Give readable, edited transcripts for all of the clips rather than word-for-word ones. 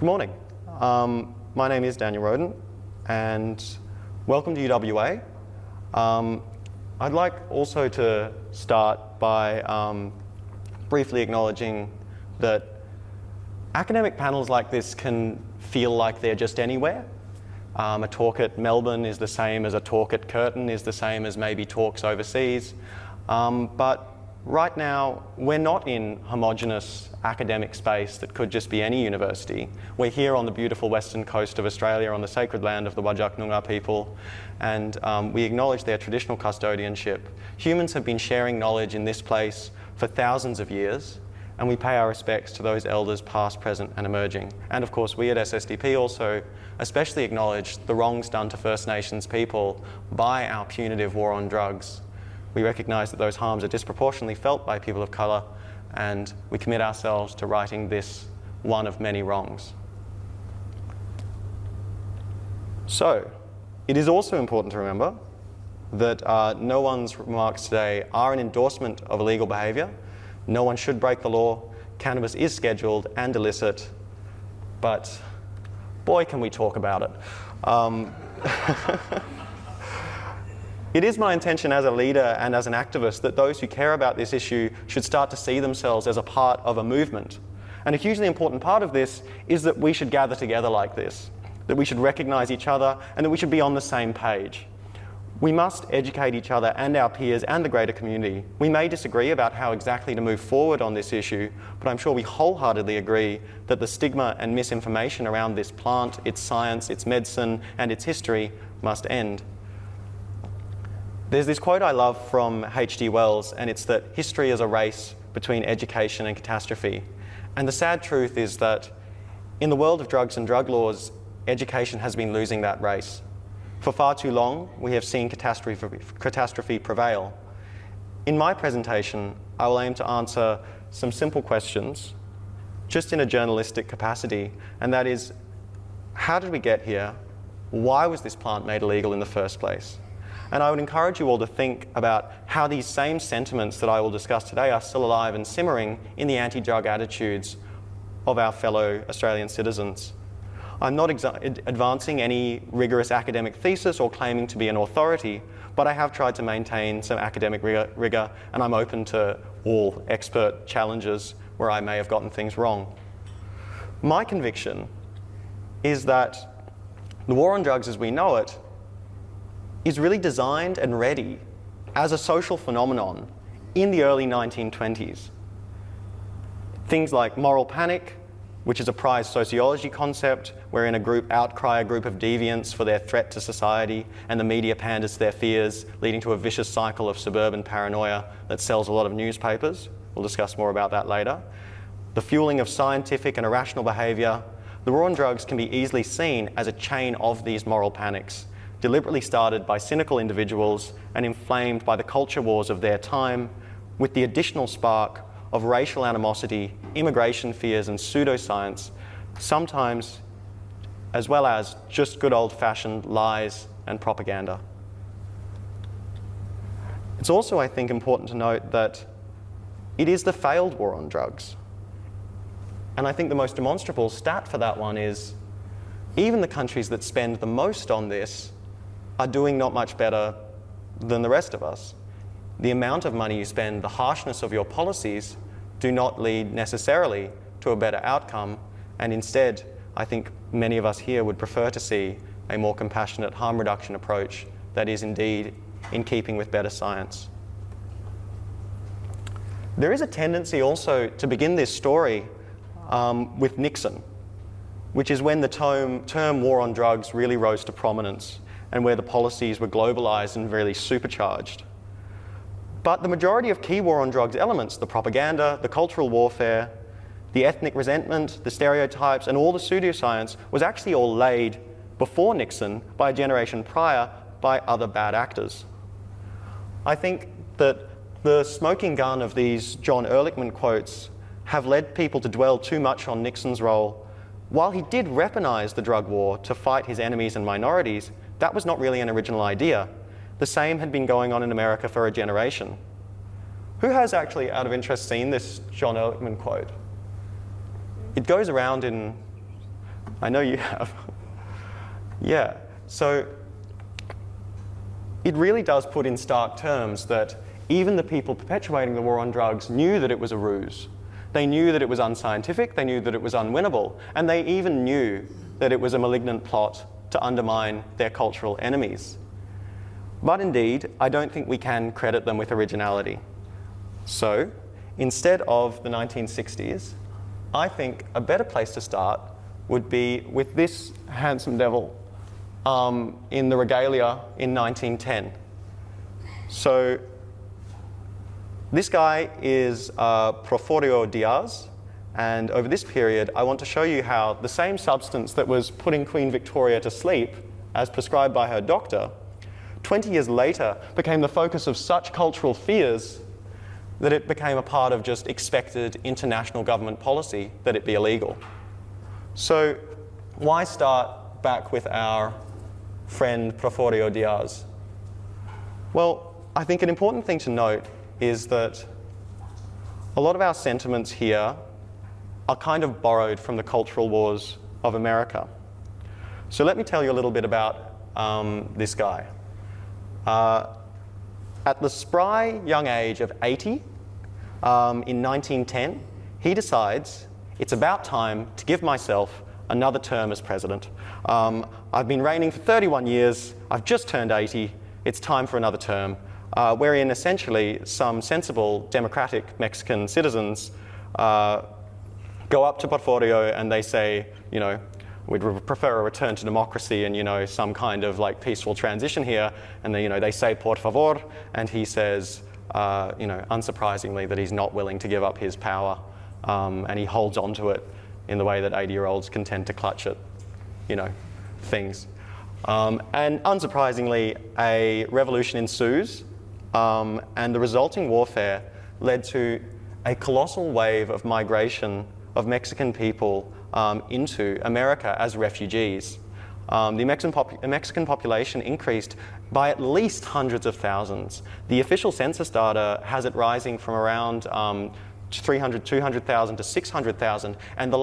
Good morning. My name is Daniel Roden, and welcome to UWA. I'd like also to start by briefly acknowledging that academic panels like this can feel like they're just anywhere. A talk at Melbourne is the same as a talk at Curtin, is the same as maybe talks overseas. But right now, we're not in homogenous academic space that could just be any university. We're here on the beautiful western coast of Australia, on the sacred land of the Whadjuk Noongar people, and we acknowledge their traditional custodianship. Humans have been sharing knowledge in this place for thousands of years, and we pay our respects to those elders past, present, and emerging. And of course, we at SSDP also especially acknowledge the wrongs done to First Nations people by our punitive war on drugs. We recognise that those harms are disproportionately felt by people of colour, and we commit ourselves to righting this one of many wrongs. So, it is also important to remember that no one's remarks today are an endorsement of illegal behaviour. No one should break the law. Cannabis is scheduled and illicit, but boy, can we talk about it. It is my intention as a leader and as an activist that those who care about this issue should start to see themselves as a part of a movement. And a hugely important part of this is that we should gather together like this, that we should recognise each other, and that we should be on the same page. We must educate each other and our peers and the greater community. We may disagree about how exactly to move forward on this issue, but I'm sure we wholeheartedly agree that the stigma and misinformation around this plant, its science, its medicine, and its history must end. There's this quote I love from H.G. Wells, and it's that history is a race between education and catastrophe. And the sad truth is that in the world of drugs and drug laws, education has been losing that race. For far too long, we have seen catastrophe prevail. In my presentation, I will aim to answer some simple questions, just in a journalistic capacity, and that is, how did we get here? Why was this plant made illegal in the first place? And I would encourage you all to think about how these same sentiments that I will discuss today are still alive and simmering in the anti-drug attitudes of our fellow Australian citizens. I'm not advancing any rigorous academic thesis or claiming to be an authority, but I have tried to maintain some academic rigour, and I'm open to all expert challenges where I may have gotten things wrong. My conviction is that the war on drugs as we know it is really designed and ready as a social phenomenon in the early 1920s. Things like moral panic, which is a prized sociology concept wherein a group outcry a group of deviants for their threat to society, and the media panders to their fears, leading to a vicious cycle of suburban paranoia that sells a lot of newspapers. We'll discuss more about that later. The fueling of scientific and irrational behaviour. The war on drugs can be easily seen as a chain of these moral panics, deliberately started by cynical individuals and inflamed by the culture wars of their time, with the additional spark of racial animosity, immigration fears, and pseudoscience, sometimes as well as just good old-fashioned lies and propaganda. It's also, I think, important to note that it is the failed war on drugs. And I think the most demonstrable stat for that one is even the countries that spend the most on this are doing not much better than the rest of us. The amount of money you spend, the harshness of your policies do not lead necessarily to a better outcome, and instead, I think many of us here would prefer to see a more compassionate harm reduction approach that is indeed in keeping with better science. There is a tendency also to begin this story with Nixon, which is when the term war on drugs really rose to prominence, and where the policies were globalised and really supercharged. But the majority of key war on drugs elements, the propaganda, the cultural warfare, the ethnic resentment, the stereotypes, and all the pseudoscience was actually all laid before Nixon by a generation prior by other bad actors. I think that the smoking gun of these John Ehrlichman quotes have led people to dwell too much on Nixon's role. While he did weaponize the drug war to fight his enemies and minorities, that was not really an original idea. The same had been going on in America for a generation. Who has actually, out of interest, seen this John Ehrlichman quote? It goes around in I know you have. Yeah, so it really does put in stark terms that even the people perpetuating the war on drugs knew that it was a ruse. They knew that it was unscientific, they knew that it was unwinnable, and they even knew that it was a malignant plot to undermine their cultural enemies. But indeed, I don't think we can credit them with originality. So, instead of the 1960s, I think a better place to start would be with this handsome devil in the regalia in 1910. So, this guy is Porfirio Diaz, and over this period, I want to show you how the same substance that was putting Queen Victoria to sleep, as prescribed by her doctor, 20 years later became the focus of such cultural fears that it became a part of just expected international government policy that it be illegal. So why start back with our friend Porfirio Diaz? Well, I think an important thing to note is that a lot of our sentiments here are kind of borrowed from the cultural wars of America. So let me tell you a little bit about this guy. At the spry young age of 80, in 1910, he decides it's about time to give myself another term as president. I've been reigning for 31 years, I've just turned 80, it's time for another term, wherein essentially some sensible democratic Mexican citizens go up to Porfirio and they say, you know, we'd prefer a return to democracy and, you know, some kind of like peaceful transition here. And they, you know, they say por favor, and he says, you know, unsurprisingly, that he's not willing to give up his power, and he holds on to it in the way that 80-year-olds can tend to clutch at, you know, things. And unsurprisingly, a revolution ensues, and the resulting warfare led to a colossal wave of migration of Mexican people into America as refugees. The Mexican population increased by at least hundreds of thousands. The official census data has it rising from around 200,000 to 600,000, and the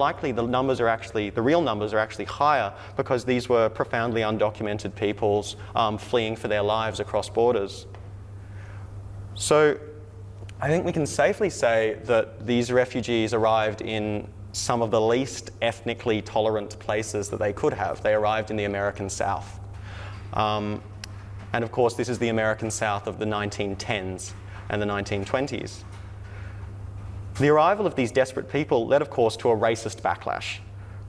real numbers are actually higher because these were profoundly undocumented peoples fleeing for their lives across borders. So I think we can safely say that these refugees arrived in some of the least ethnically tolerant places that they could have. They arrived in the American South. And of course, this is the American South of the 1910s and the 1920s. The arrival of these desperate people led, of course, to a racist backlash.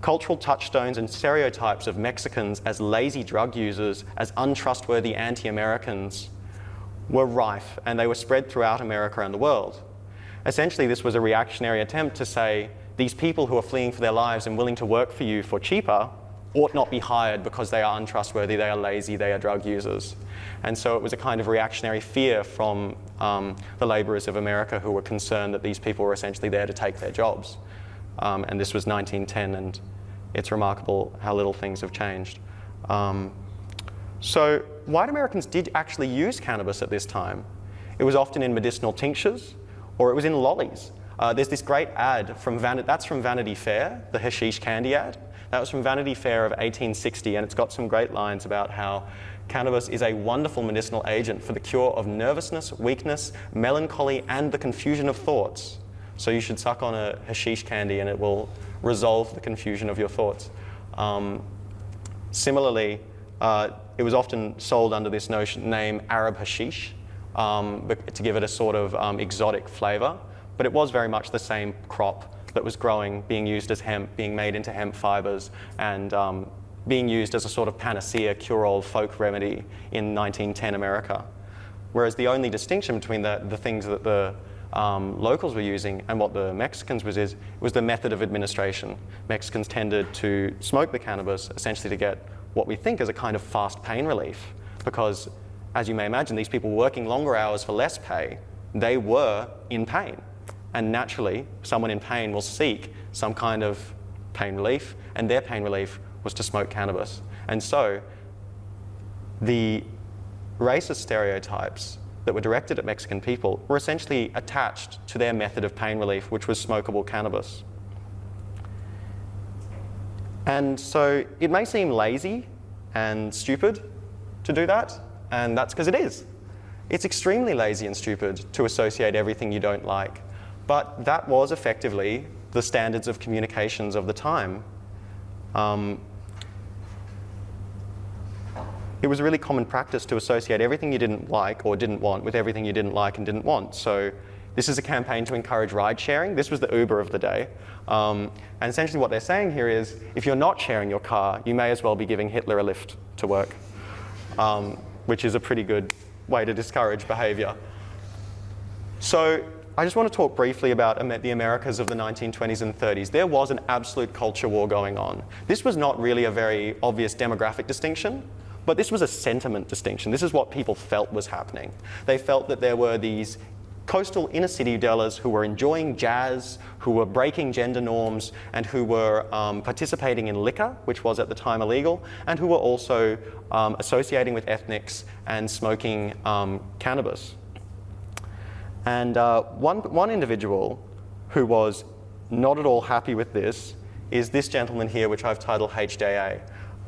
Cultural touchstones and stereotypes of Mexicans as lazy drug users, as untrustworthy anti-Americans, were rife, and they were spread throughout America and the world. Essentially, this was a reactionary attempt to say, these people who are fleeing for their lives and willing to work for you for cheaper ought not be hired because they are untrustworthy, they are lazy, they are drug users. And so it was a kind of reactionary fear from the labourers of America who were concerned that these people were essentially there to take their jobs. And this was 1910, and it's remarkable how little things have changed. So white Americans did actually use cannabis at this time. It was often in medicinal tinctures, or it was in lollies. There's this great ad from Vanity Fair, the hashish candy ad. That was from Vanity Fair of 1860, and it's got some great lines about how cannabis is a wonderful medicinal agent for the cure of nervousness, weakness, melancholy, and the confusion of thoughts. So you should suck on a hashish candy and it will resolve the confusion of your thoughts. Similarly, it was often sold under this name Arab hashish to give it a sort of exotic flavour. But it was very much the same crop that was growing, being used as hemp, being made into hemp fibres, and being used as a sort of panacea, cure-all folk remedy in 1910 America. Whereas the only distinction between the things that the locals were using and what the Mexicans was the method of administration. Mexicans tended to smoke the cannabis essentially to get what we think is a kind of fast pain relief, because, as you may imagine, these people working longer hours for less pay, they were in pain. And naturally, someone in pain will seek some kind of pain relief, and their pain relief was to smoke cannabis. And so the racist stereotypes that were directed at Mexican people were essentially attached to their method of pain relief, which was smokable cannabis. And so it may seem lazy and stupid to do that, and that's because it is. It's extremely lazy and stupid to associate everything you don't like, but that was effectively the standards of communications of the time. It was a really common practice to associate everything you didn't like or didn't want with everything you didn't like and didn't want. So this is a campaign to encourage ride sharing. This was the Uber of the day. And essentially what they're saying here is, if you're not sharing your car, you may as well be giving Hitler a lift to work, which is a pretty good way to discourage behavior. So I just want to talk briefly about the Americas of the 1920s and 30s. There was an absolute culture war going on. This was not really a very obvious demographic distinction, but this was a sentiment distinction. This is what people felt was happening. They felt that there were these coastal inner city dwellers who were enjoying jazz, who were breaking gender norms, and who were participating in liquor, which was at the time illegal, and who were also associating with ethnics and smoking cannabis. And one individual who was not at all happy with this is this gentleman here, which I've titled HJA.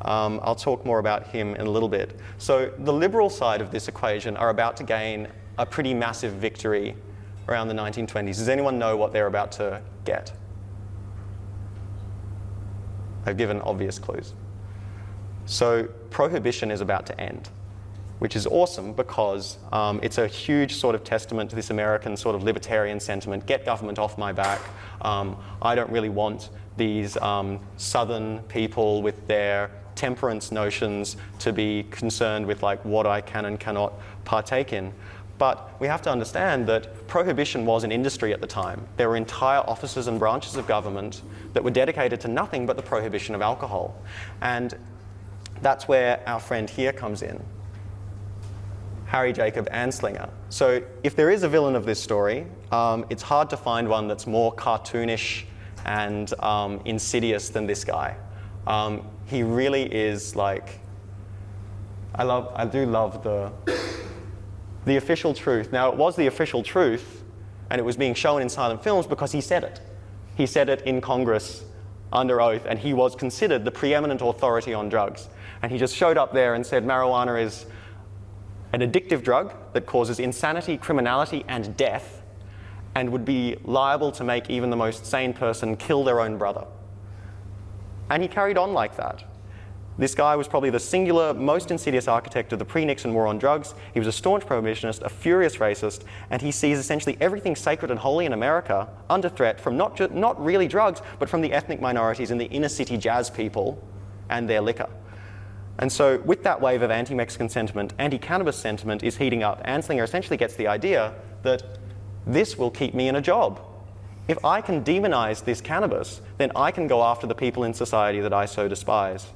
I'll talk more about him in a little bit. So the liberal side of this equation are about to gain a pretty massive victory around the 1920s. Does anyone know what they're about to get? They've given obvious clues. So prohibition is about to end, which is awesome because it's a huge sort of testament to this American sort of libertarian sentiment. Get government off my back. I don't really want these southern people with their temperance notions to be concerned with like what I can and cannot partake in. But we have to understand that prohibition was an industry at the time. There were entire offices and branches of government that were dedicated to nothing but the prohibition of alcohol. And that's where our friend here comes in, Harry Jacob Anslinger. So if there is a villain of this story, it's hard to find one that's more cartoonish and insidious than this guy. He really is like, I do love the official truth. Now, it was the official truth, and it was being shown in silent films because he said it. He said it in Congress under oath, and he was considered the preeminent authority on drugs. And he just showed up there and said marijuana is an addictive drug that causes insanity, criminality, and death, and would be liable to make even the most sane person kill their own brother. And he carried on like that. This guy was probably the singular, most insidious architect of the pre-Nixon war on drugs. He was a staunch prohibitionist, a furious racist, and he sees essentially everything sacred and holy in America under threat from not really drugs, but from the ethnic minorities and the inner city jazz people and their liquor. And so with that wave of anti-Mexican sentiment, anti-cannabis sentiment is heating up. Anslinger essentially gets the idea that this will keep me in a job. If I can demonize this cannabis, then I can go after the people in society that I so despise.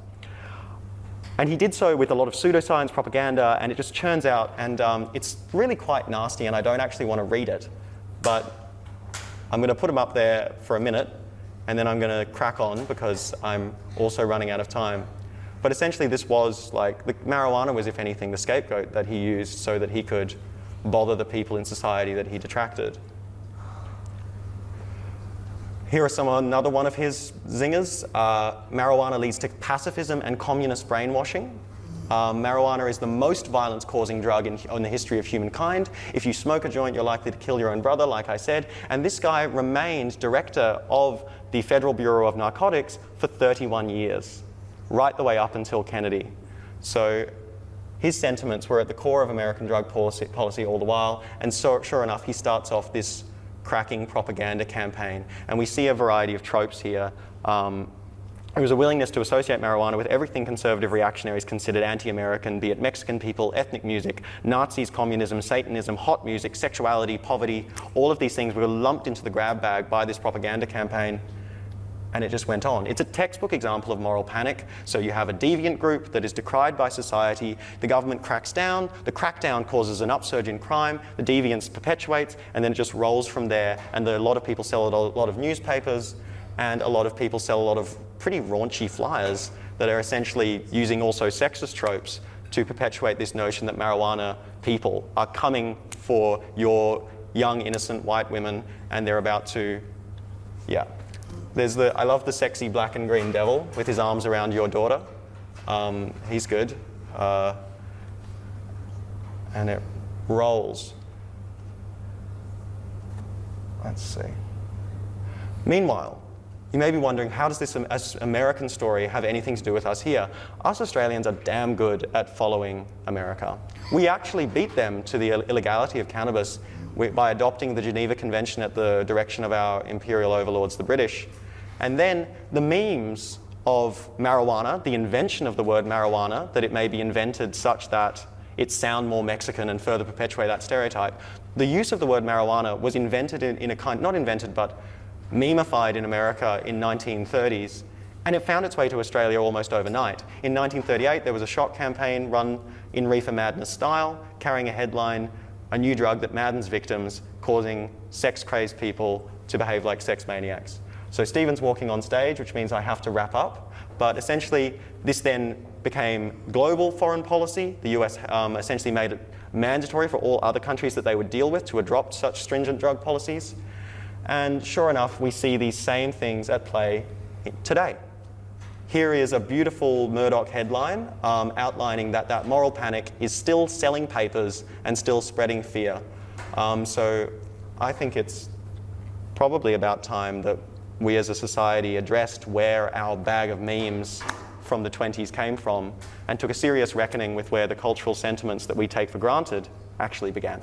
And he did so with a lot of pseudoscience propaganda, and it just churns out, and it's really quite nasty, and I don't actually want to read it, but I'm going to put him up there for a minute, and then I'm going to crack on because I'm also running out of time. But essentially this was like, the marijuana was, if anything, the scapegoat that he used so that he could bother the people in society that he detracted. Here are another one of his zingers. Marijuana leads to pacifism and communist brainwashing. Marijuana is the most violence-causing drug in the history of humankind. If you smoke a joint, you're likely to kill your own brother, like I said. And this guy remained director of the Federal Bureau of Narcotics for 31 years, right the way up until Kennedy. So his sentiments were at the core of American drug policy all the while. And so, sure enough, he starts off this cracking propaganda campaign. And we see a variety of tropes here. There was a willingness to associate marijuana with everything conservative reactionaries considered anti-American, be it Mexican people, ethnic music, Nazis, communism, Satanism, hot music, sexuality, poverty. All of these things were lumped into the grab bag by this propaganda campaign. And it just went on. It's a textbook example of moral panic. So you have a deviant group that is decried by society. The government cracks down. The crackdown causes an upsurge in crime. The deviance perpetuates, and then it just rolls from there. And a lot of people sell a lot of newspapers, and a lot of people sell a lot of pretty raunchy flyers that are essentially using also sexist tropes to perpetuate this notion that marijuana people are coming for your young, innocent white women, and they're about to, yeah. I love the sexy black and green devil with his arms around your daughter. He's good. And it rolls. Let's see. Meanwhile, you may be wondering, how does this American story have anything to do with us here? Us Australians are damn good at following America. We actually beat them to the illegality of cannabis by adopting the Geneva Convention at the direction of our imperial overlords, the British. And then the memes of marijuana, the invention of the word marijuana, that it may be invented such that it sound more Mexican and further perpetuate that stereotype. The use of the word marijuana was invented in a kind, not invented, but memified in America in 1930s, and it found its way to Australia almost overnight. In 1938, there was a shock campaign run in Reefer Madness style, carrying a headline, "A new drug that maddens victims, causing sex-crazed people to behave like sex maniacs." So Stephen's walking on stage, which means I have to wrap up, but essentially this then became global foreign policy. The US essentially made it mandatory for all other countries that they would deal with to adopt such stringent drug policies. And sure enough, we see these same things at play today. Here is a beautiful Murdoch headline outlining that that moral panic is still selling papers and still spreading fear. So I think it's probably about time that we as a society addressed where our bag of memes from the 20s came from and took a serious reckoning with where the cultural sentiments that we take for granted actually began.